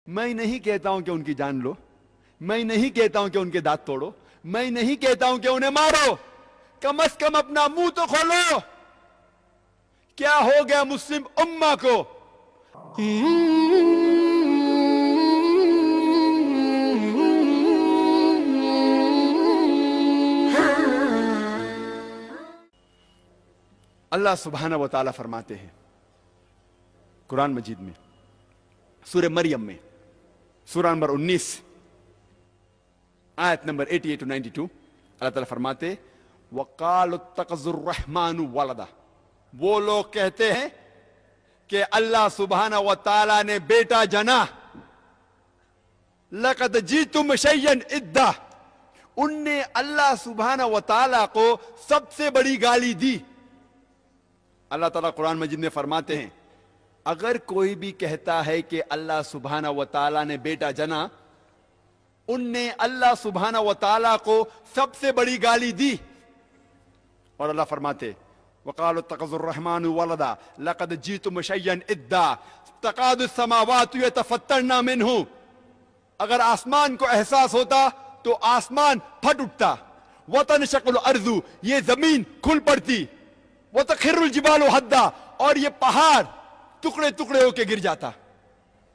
मैं नहीं कहता हूं कि उनकी जान लो, मैं नहीं कहता हूं कि उनके दांत तोड़ो, मैं नहीं कहता हूं कि उन्हें मारो, कम से कम अपना मुंह तो खोलो। क्या हो गया मुस्लिम उम्मा को? अल्लाह सुब्हाना व तआला फरमाते हैं कुरान मजीद में, सूरह मरियम में, सूरह नंबर 19 आयत नंबर 88 to 92, अल्लाह ताला फरमाते वक़ालु इत्तख़ज़ुर रहमानु वलदा। वो लोग कहते हैं कि अल्लाह सुब्हाना व तआला ने बेटा जना। लक़द जीतुम शय्यन इद्दा। उनने अल्लाह सुब्हाना व तआला को सबसे बड़ी गाली दी। अल्लाह ताला कुरान मजीद में फरमाते हैं अगर कोई भी कहता है कि अल्लाह सुब्हाना व तआला ने बेटा जना, उनने अल्लाह सुब्हाना व तआला को सबसे बड़ी गाली दी। और अल्लाह फरमाते वक़ालु इत्तख़ज़ुर रहमानु वलदा लक़द जीतुम शय्यन इद्दा तक़ादु समावातु यतफ़त्तरना मिन्हु। अगर आसमान को एहसास होता तो आसमान फट उठता। वतनशक़्क़ुल अर्ज़ु, ये जमीन खुल पड़ती। वतख़िर्रुल जिबालु हद्दा, और ये पहाड़ टुकड़े टुकड़े होके गिर जाता।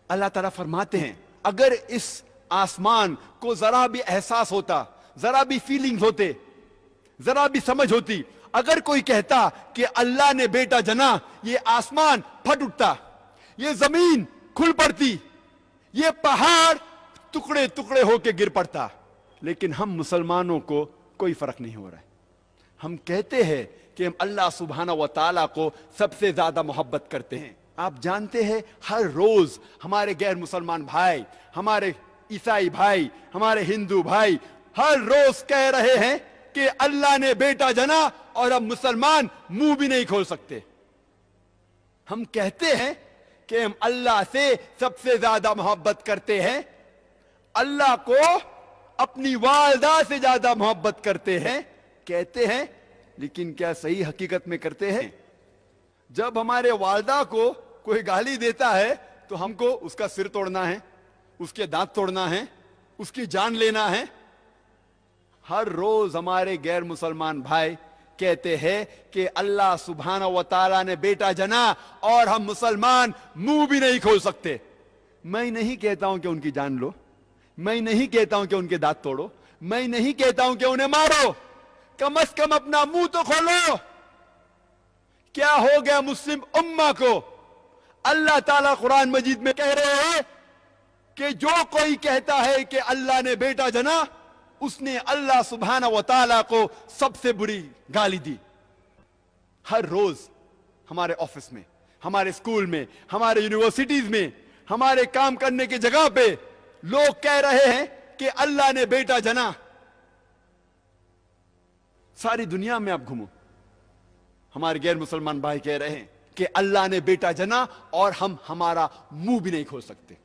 अल्लाह ताला फरमाते हैं अगर इस आसमान को जरा भी एहसास होता, जरा भी फीलिंग्स होते, जरा भी समझ होती, अगर कोई कहता कि अल्लाह ने बेटा जना, ये आसमान फट उठता, ये जमीन खुल पड़ती, ये पहाड़ टुकड़े टुकड़े होके गिर पड़ता। लेकिन हम मुसलमानों को कोई फर्क नहीं हो रहा है। हम कहते हैं कि हम अल्लाह सुब्हाना व तआला को सबसे ज्यादा मोहब्बत करते हैं। आप जानते हैं हर रोज हमारे गैर मुसलमान भाई, हमारे ईसाई भाई, हमारे हिंदू भाई हर रोज कह रहे हैं कि अल्लाह ने बेटा जना, और अब मुसलमान मुंह भी नहीं खोल सकते। हम कहते हैं कि हम अल्लाह से सबसे ज्यादा मोहब्बत करते हैं, अल्लाह को अपनी वालदा से ज्यादा मोहब्बत करते हैं, कहते हैं, लेकिन क्या सही हकीकत में करते हैं? जब हमारे वालदा को कोई गाली देता है तो हमको उसका सिर तोड़ना है, उसके दांत तोड़ना है, उसकी जान लेना है। हर रोज हमारे गैर मुसलमान भाई कहते हैं कि अल्लाह सुब्हाना व तआला ने बेटा जना, और हम मुसलमान मुंह भी नहीं खोल सकते। मैं नहीं कहता हूं कि उनकी जान लो, मैं नहीं कहता हूं कि उनके दांत तोड़ो, मैं नहीं कहता हूं कि उन्हें मारो, कम से कम अपना मुंह तो खोलो। क्या हो गया मुस्लिम उम्मा को? अल्लाह ताला कुरान मजीद में कह रहे हैं कि जो कोई कहता है कि अल्लाह ने बेटा जना, उसने अल्लाह सुब्हाना व तआला को सबसे बुरी गाली दी। हर रोज हमारे ऑफिस में, हमारे स्कूल में, हमारे यूनिवर्सिटीज में, हमारे काम करने की जगह पे लोग कह रहे हैं कि अल्लाह ने बेटा जना। सारी दुनिया में आप घूमो, हमारे गैर मुसलमान भाई कह रहे हैं कि अल्लाह ने बेटा जना, और हम हमारा मुंह भी नहीं खोल सकते।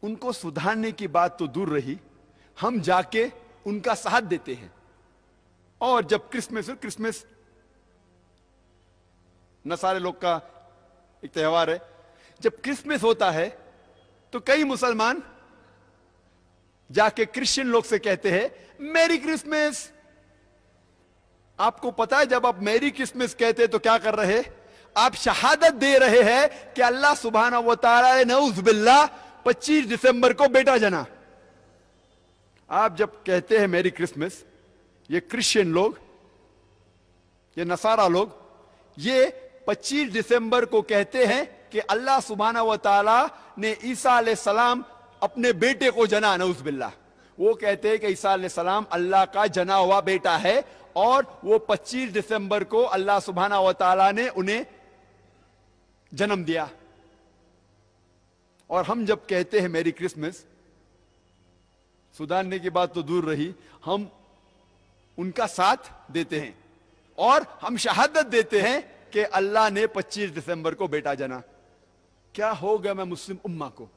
उनको सुधारने की बात तो दूर रही, हम जाके उनका साथ देते हैं। और जब क्रिसमस नसारे लोग का एक त्योहार है, जब क्रिसमस होता है तो कई मुसलमान जाके क्रिश्चियन लोग से कहते हैं मेरी क्रिसमस। आपको पता है जब आप मेरी क्रिसमस कहते तो क्या कर रहे? आप शहादत दे रहे हैं कि अल्लाह सुब्हाना व तआला ने नऊज़ बिल्लाह 25 दिसंबर को बेटा जना। आप जब कहते हैं मेरी क्रिसमस, ये क्रिश्चियन लोग, ये नसारा लोग, ये 25 दिसंबर को कहते हैं कि अल्लाह सुब्हाना व तआला ने ईसा अलैहिस्सलाम अपने बेटे को जना, नऊज़ बिल्लाह। वो कहते हैं कि ईसा अलैहिस्सलाम अल्लाह का जना हुआ बेटा है, और वो 25 दिसंबर को अल्लाह सुब्हाना व तआला ने उन्हें जन्म दिया। और हम जब कहते हैं मेरी क्रिसमस, सुधारने की बात तो दूर रही, हम उनका साथ देते हैं और हम शहादत देते हैं कि अल्लाह ने 25 दिसंबर को बेटा जना। क्या हो गया मैं मुस्लिम उम्मा को?